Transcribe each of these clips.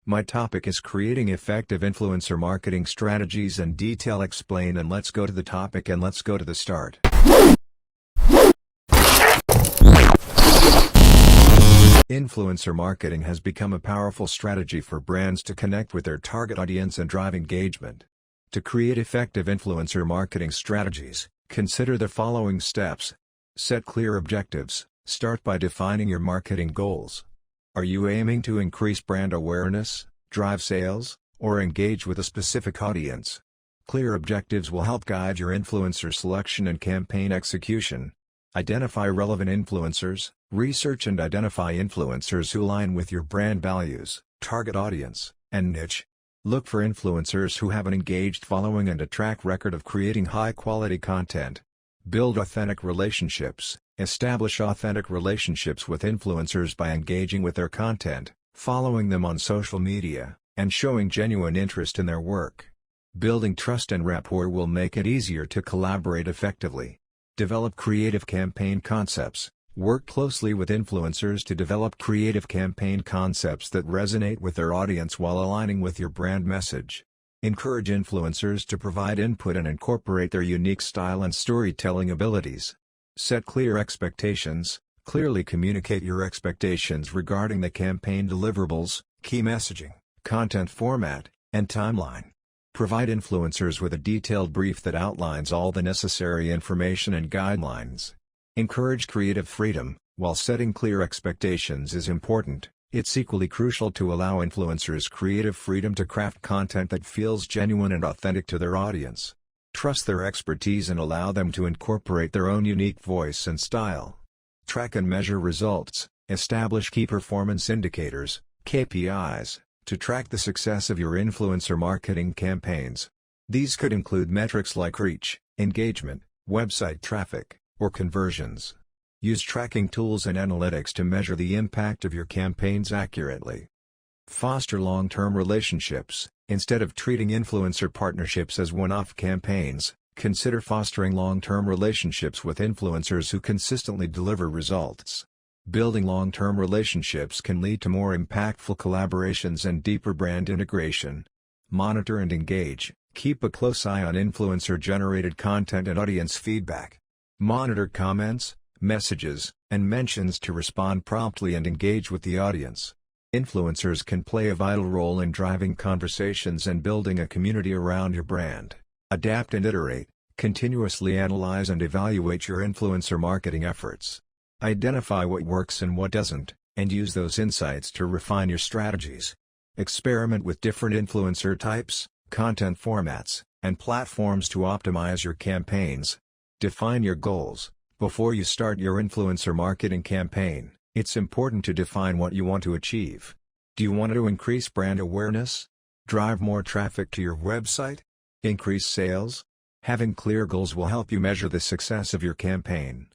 My topic is creating effective influencer marketing strategies and detail explain, and let's go to the topic and let's go to the start. Influencer marketing has become a powerful strategy for brands to connect with their target audience and drive engagement. To create effective influencer marketing strategies, consider the following steps. Set clear objectives. Start by defining your marketing goals. Are you aiming to increase brand awareness, drive sales, or engage with a specific audience? Clear objectives will help guide your influencer selection and campaign execution. Identify relevant influencers. Research and identify influencers who align with your brand values, target audience, and niche. Look for influencers who have an engaged following and a track record of creating high-quality content. Build authentic relationships. Establish authentic relationships with influencers by engaging with their content, following them on social media, and showing genuine interest in their work. Building trust and rapport will make it easier to collaborate effectively. Develop creative campaign concepts. Work closely with influencers to develop creative campaign concepts that resonate with their audience while aligning with your brand message. Encourage influencers to provide input and incorporate their unique style and storytelling abilities. Set clear expectations. Clearly communicate your expectations regarding the campaign deliverables, key messaging, content format, and timeline. Provide influencers with a detailed brief that outlines all the necessary information and guidelines. Encourage creative freedom. While setting clear expectations is important, it's equally crucial to allow influencers creative freedom to craft content that feels genuine and authentic to their audience. Trust their expertise and allow them to incorporate their own unique voice and style. Track and measure results. Establish key performance indicators, KPIs, to track the success of your influencer marketing campaigns. These could include metrics like reach, engagement, website traffic, or conversions. Use tracking tools and analytics to measure the impact of your campaigns accurately. Foster long-term relationships. Instead of treating influencer partnerships as one-off campaigns, consider fostering long-term relationships with influencers who consistently deliver results. Building long-term relationships can lead to more impactful collaborations and deeper brand integration. Monitor and engage. Keep a close eye on influencer-generated content and audience feedback. Monitor comments, messages, and mentions to respond promptly and engage with the audience. Influencers can play a vital role in driving conversations and building a community around your brand. Adapt and iterate. Continuously analyze and evaluate your influencer marketing efforts. Identify what works and what doesn't, and use those insights to refine your strategies. Experiment with different influencer types, content formats, and platforms to optimize your campaigns. Define your goals. Before you start your influencer marketing campaign, it's important to define what you want to achieve. Do you want to increase brand awareness? Drive more traffic to your website? Increase sales? Having clear goals will help you measure the success of your campaign.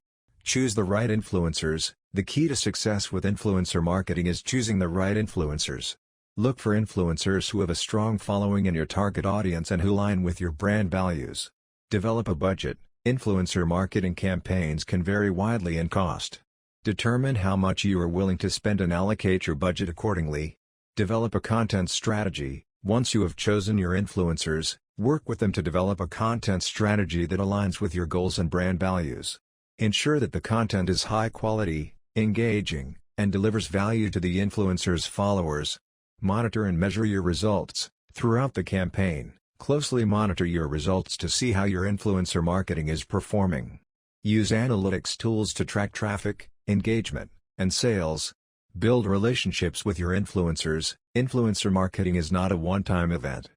Choose the right influencers. The key to success with influencer marketing is choosing the right influencers. Look for influencers who have a strong following in your target audience and who align with your brand values. Develop a budget. Influencer marketing campaigns can vary widely in cost. Determine how much you are willing to spend and allocate your budget accordingly. Develop a content strategy. Once you have chosen your influencers, work with them to develop a content strategy that aligns with your goals and brand values. Ensure that the content is high quality, engaging, and delivers value to the influencer's followers. Monitor and measure your results. Throughout the campaign, closely monitor your results to see how your influencer marketing is performing. Use analytics tools to track traffic, engagement, and sales. Build relationships with your influencers. Influencer marketing is not a one-time event.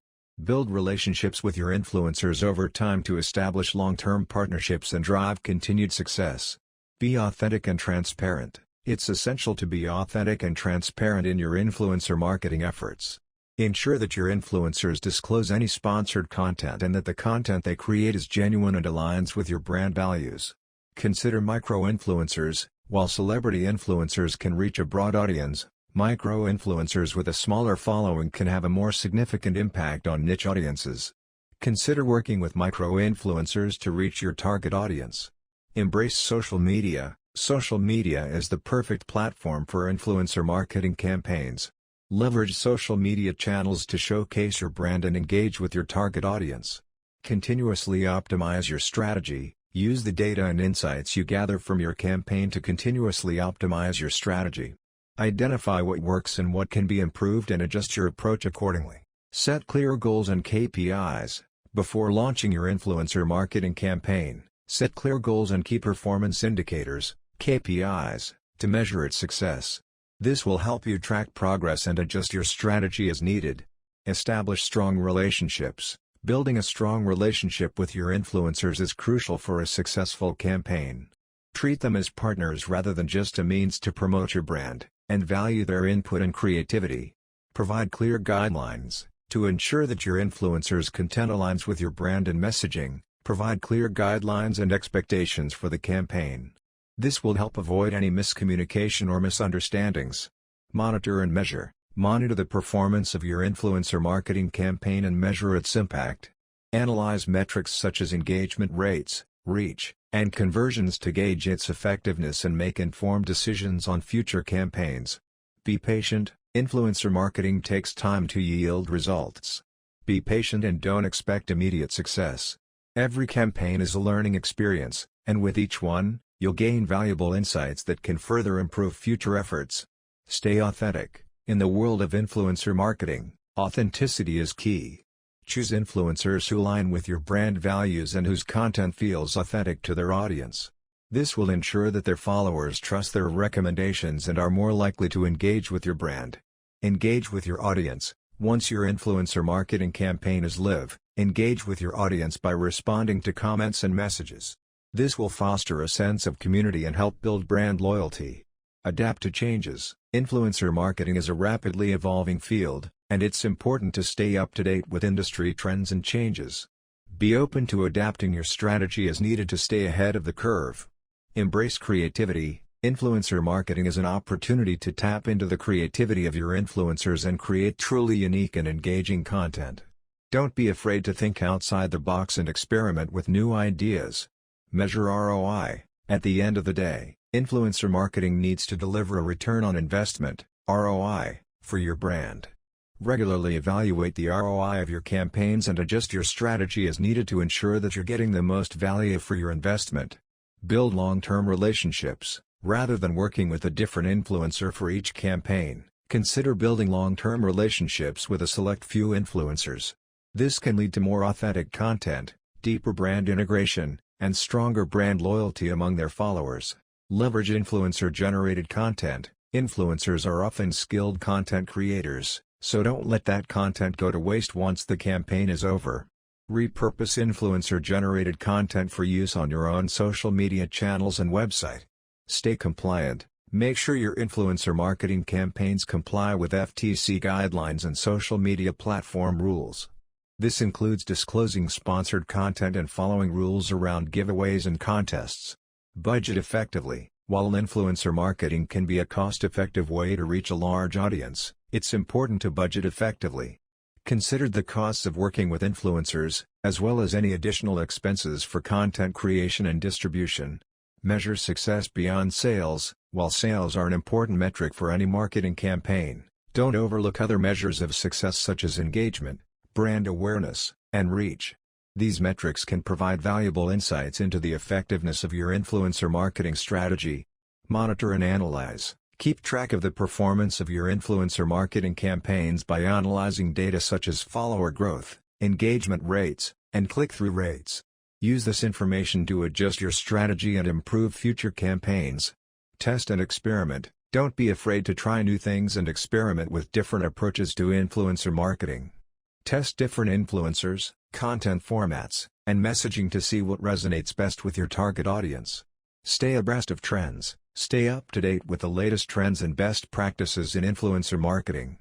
Build relationships with your influencers over time to establish long-term partnerships and drive continued success. Be authentic and transparent. It's essential to be authentic and transparent in your influencer marketing efforts. Ensure that your influencers disclose any sponsored content and that the content they create is genuine and aligns with your brand values. Consider micro-influencers. While celebrity influencers can reach a broad audience, micro-influencers with a smaller following can have a more significant impact on niche audiences. Consider working with micro-influencers to reach your target audience. Embrace social media. Social media is the perfect platform for influencer marketing campaigns. Leverage social media channels to showcase your brand and engage with your target audience. Continuously optimize your strategy. Use the data and insights you gather from your campaign to continuously optimize your strategy. Identify what works and what can be improved and adjust your approach accordingly. Set clear goals and KPIs. Before launching your influencer marketing campaign, set clear goals and key performance indicators, KPIs, to measure its success. This will help you track progress and adjust your strategy as needed. Establish strong relationships. Building a strong relationship with your influencers is crucial for a successful campaign. Treat them as partners rather than just a means to promote your brand, and value their input and creativity. Provide clear guidelines. To ensure that your influencers' content aligns with your brand and messaging, provide clear guidelines and expectations for the campaign. This will help avoid any miscommunication or misunderstandings. Monitor and measure. Monitor the performance of your influencer marketing campaign and measure its impact. Analyze metrics such as engagement rates, reach, and conversions to gauge its effectiveness and make informed decisions on future campaigns. Be patient. Influencer marketing takes time to yield results. Be patient and don't expect immediate success. Every campaign is a learning experience, and with each one, you'll gain valuable insights that can further improve future efforts. Stay authentic. In the world of influencer marketing, authenticity is key. Choose influencers who align with your brand values and whose content feels authentic to their audience. This will ensure that their followers trust their recommendations and are more likely to engage with your brand. Engage with your audience. Once your influencer marketing campaign is live, engage with your audience by responding to comments and messages. This will foster a sense of community and help build brand loyalty. Adapt to changes. Influencer marketing is a rapidly evolving field, and it's important to stay up to date with industry trends and changes. Be open to adapting your strategy as needed to stay ahead of the curve. Embrace creativity. Influencer marketing is an opportunity to tap into the creativity of your influencers and create truly unique and engaging content. Don't be afraid to think outside the box and experiment with new ideas. Measure ROI. At the end of the day, influencer marketing needs to deliver a return on investment, ROI, for your brand. Regularly evaluate the ROI of your campaigns and adjust your strategy as needed to ensure that you're getting the most value for your investment. Build long-term relationships. Rather than working with a different influencer for each campaign, consider building long-term relationships with a select few influencers. This can lead to more authentic content, deeper brand integration, and stronger brand loyalty among their followers. Leverage influencer-generated content. Influencers are often skilled content creators, so don't let that content go to waste once the campaign is over. Repurpose influencer-generated content for use on your own social media channels and website. Stay compliant. Make sure your influencer marketing campaigns comply with FTC guidelines and social media platform rules. This includes disclosing sponsored content and following rules around giveaways and contests. Budget effectively. While influencer marketing can be a cost-effective way to reach a large audience, it's important to budget effectively. Consider the costs of working with influencers, as well as any additional expenses for content creation and distribution. Measure success beyond sales. While sales are an important metric for any marketing campaign, don't overlook other measures of success such as engagement, brand awareness, and reach. These metrics can provide valuable insights into the effectiveness of your influencer marketing strategy. Monitor and analyze. Keep track of the performance of your influencer marketing campaigns by analyzing data such as follower growth, engagement rates, and click-through rates. Use this information to adjust your strategy and improve future campaigns. Test and experiment. Don't be afraid to try new things and experiment with different approaches to influencer marketing. Test different influencers, content formats, and messaging to see what resonates best with your target audience. Stay abreast of trends. Stay up to date with the latest trends and best practices in influencer marketing.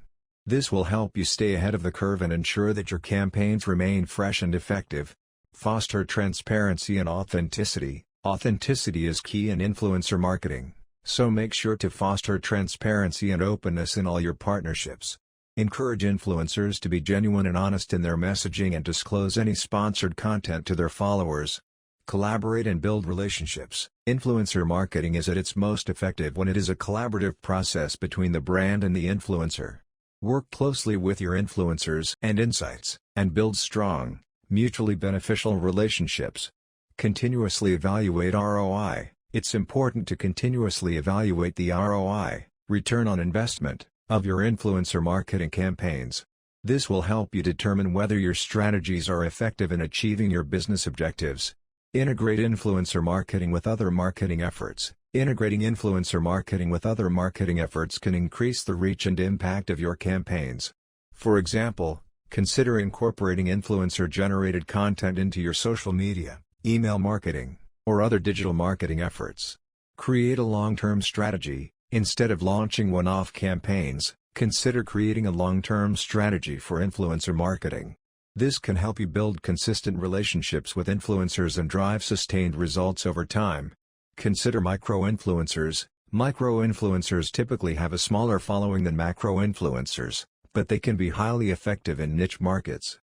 This will help you stay ahead of the curve and ensure that your campaigns remain fresh and effective. Foster transparency and authenticity. Authenticity is key in influencer marketing, so make sure to foster transparency and openness in all your partnerships. Encourage influencers to be genuine and honest in their messaging and disclose any sponsored content to their followers. Collaborate and build relationships. Influencer marketing is at its most effective when it is a collaborative process between the brand and the influencer. Work closely with your influencers and insights, and build strong, mutually beneficial relationships. Continuously evaluate ROI. It's important to continuously evaluate the ROI, return on investment, of your influencer marketing campaigns. This will help you determine whether your strategies are effective in achieving your business objectives. Integrate influencer marketing with other marketing efforts. Integrating influencer marketing with other marketing efforts can increase the reach and impact of your campaigns. For example, consider incorporating influencer-generated content into your social media, email marketing, or other digital marketing efforts. Create a long-term strategy. Instead of launching one-off campaigns, consider creating a long-term strategy for influencer marketing. This can help you build consistent relationships with influencers and drive sustained results over time. Consider micro-influencers. Micro-influencers typically have a smaller following than macro-influencers, but they can be highly effective in niche markets.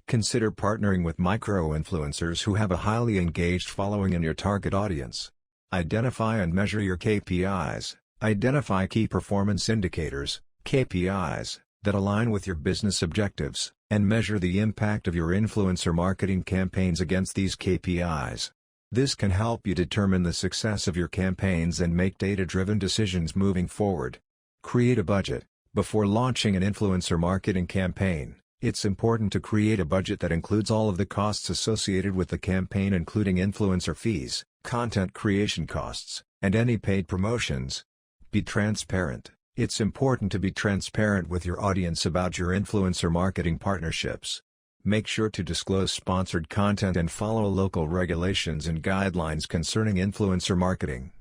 Consider partnering with micro-influencers who have a highly engaged following in your target audience. Identify and measure your KPIs. Identify key performance indicators, KPIs, that align with your business objectives, and measure the impact of your influencer marketing campaigns against these KPIs. This can help you determine the success of your campaigns and make data-driven decisions moving forward. Create a budget. Before launching an influencer marketing campaign, it's important to create a budget that includes all of the costs associated with the campaign, including influencer fees, content creation costs, and any paid promotions. Be transparent. It's important to be transparent with your audience about your influencer marketing partnerships. Make sure to disclose sponsored content and follow local regulations and guidelines concerning influencer marketing.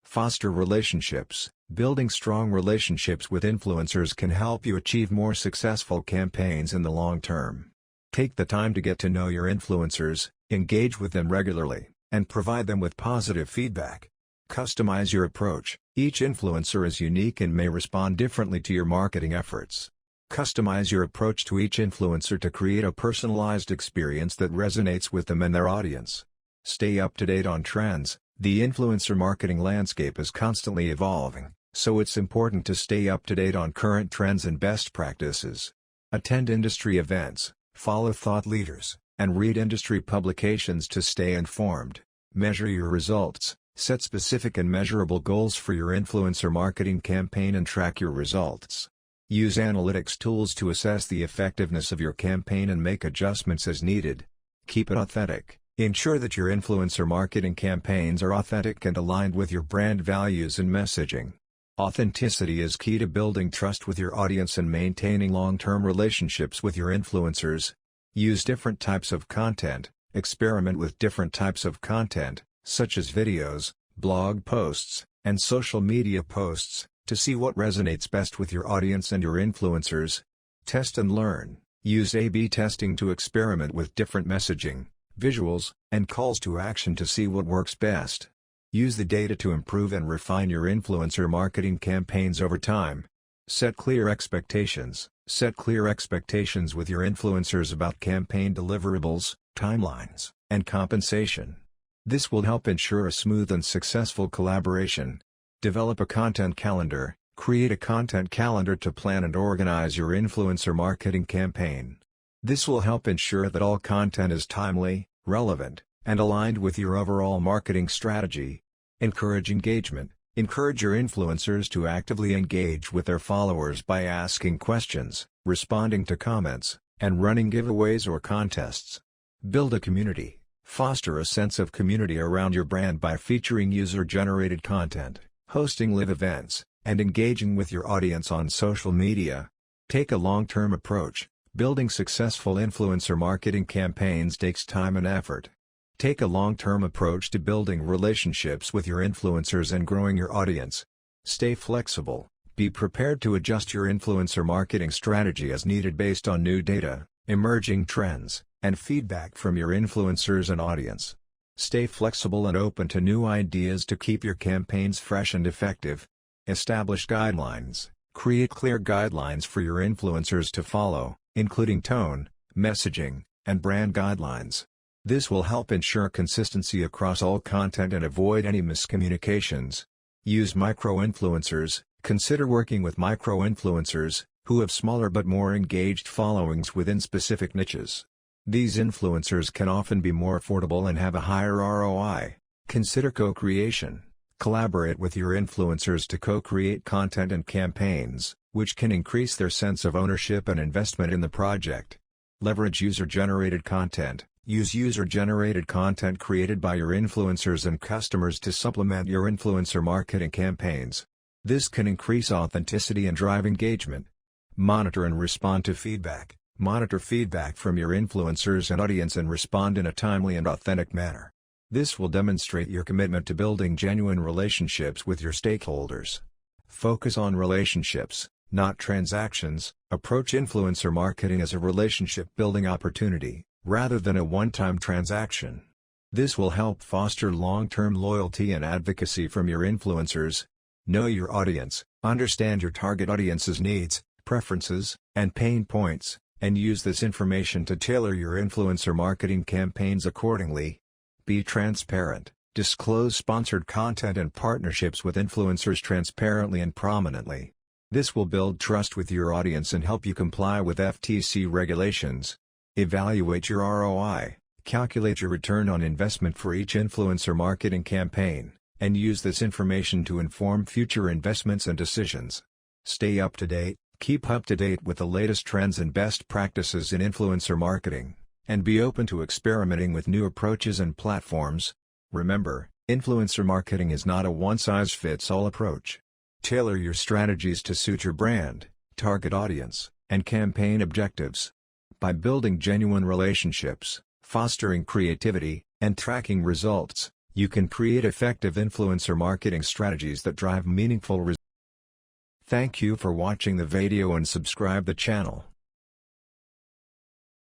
Foster relationships. Building strong relationships with influencers can help you achieve more successful campaigns in the long term. Take the time to get to know your influencers, engage with them regularly, and provide them with positive feedback. Customize your approach. Each influencer is unique and may respond differently to your marketing efforts. Customize your approach to each influencer to create a personalized experience that resonates with them and their audience. Stay up to date on trends. The influencer marketing landscape is constantly evolving, so it's important to stay up to date on current trends and best practices. Attend industry events, follow thought leaders, and read industry publications to stay informed. Measure your results. Set specific and measurable goals for your influencer marketing campaign and track your results. Use analytics tools to assess the effectiveness of your campaign and make adjustments as needed. Keep it authentic. Ensure that your influencer marketing campaigns are authentic and aligned with your brand values and messaging. Authenticity is key to building trust with your audience and maintaining long-term relationships with your influencers. Use different types of content. Experiment with different types of content, such as videos, blog posts, and social media posts, to see what resonates best with your audience and your influencers. Test and learn. Use A/B testing to experiment with different messaging, visuals, and calls to action to see what works best. Use the data to improve and refine your influencer marketing campaigns over time. Set clear expectations. Set clear expectations with your influencers about campaign deliverables, timelines, and compensation. This will help ensure a smooth and successful collaboration. Develop a content calendar. Create a content calendar to plan and organize your influencer marketing campaign. This will help ensure that all content is timely, relevant, and aligned with your overall marketing strategy. Encourage engagement. Encourage your influencers to actively engage with their followers by asking questions, responding to comments, and running giveaways or contests. Build a community. Foster a sense of community around your brand by featuring user-generated content, hosting live events, and engaging with your audience on social media. Take a long-term approach. Building successful influencer marketing campaigns takes time and effort. Take a long-term approach to building relationships with your influencers and growing your audience. Stay flexible. Be prepared to adjust your influencer marketing strategy as needed based on new data, emerging trends, and feedback from your influencers and audience. Stay flexible and open to new ideas to keep your campaigns fresh and effective. Establish guidelines. Create clear guidelines for your influencers to follow, including tone, messaging, and brand guidelines. This will help ensure consistency across all content and avoid any miscommunications. Use micro-influencers. Consider working with micro-influencers, who have smaller but more engaged followings within specific niches. These influencers can often be more affordable and have a higher ROI. Consider co-creation. Collaborate with your influencers to co-create content and campaigns, which can increase their sense of ownership and investment in the project. Leverage user-generated content. Use user-generated content created by your influencers and customers to supplement your influencer marketing campaigns. This can increase authenticity and drive engagement. Monitor and respond to feedback. Monitor feedback from your influencers and audience and respond in a timely and authentic manner. This will demonstrate your commitment to building genuine relationships with your stakeholders. Focus on relationships, not transactions. Approach influencer marketing as a relationship-building opportunity, rather than a one-time transaction. This will help foster long-term loyalty and advocacy from your influencers. Know your audience, understand your target audience's needs, preferences, and pain points, and use this information to tailor your influencer marketing campaigns accordingly. Be transparent. Disclose sponsored content and partnerships with influencers transparently and prominently. This will build trust with your audience and help you comply with FTC regulations. Evaluate your ROI. Calculate your return on investment for each influencer marketing campaign, and use this information to inform future investments and decisions. Stay up to date. Keep up to date with the latest trends and best practices in influencer marketing, and be open to experimenting with new approaches and platforms. Remember, influencer marketing is not a one-size-fits-all approach. Tailor your strategies to suit your brand, target audience, and campaign objectives. By building genuine relationships, fostering creativity, and tracking results, you can create effective influencer marketing strategies that drive meaningful results. Thank you for watching the video and subscribe the channel.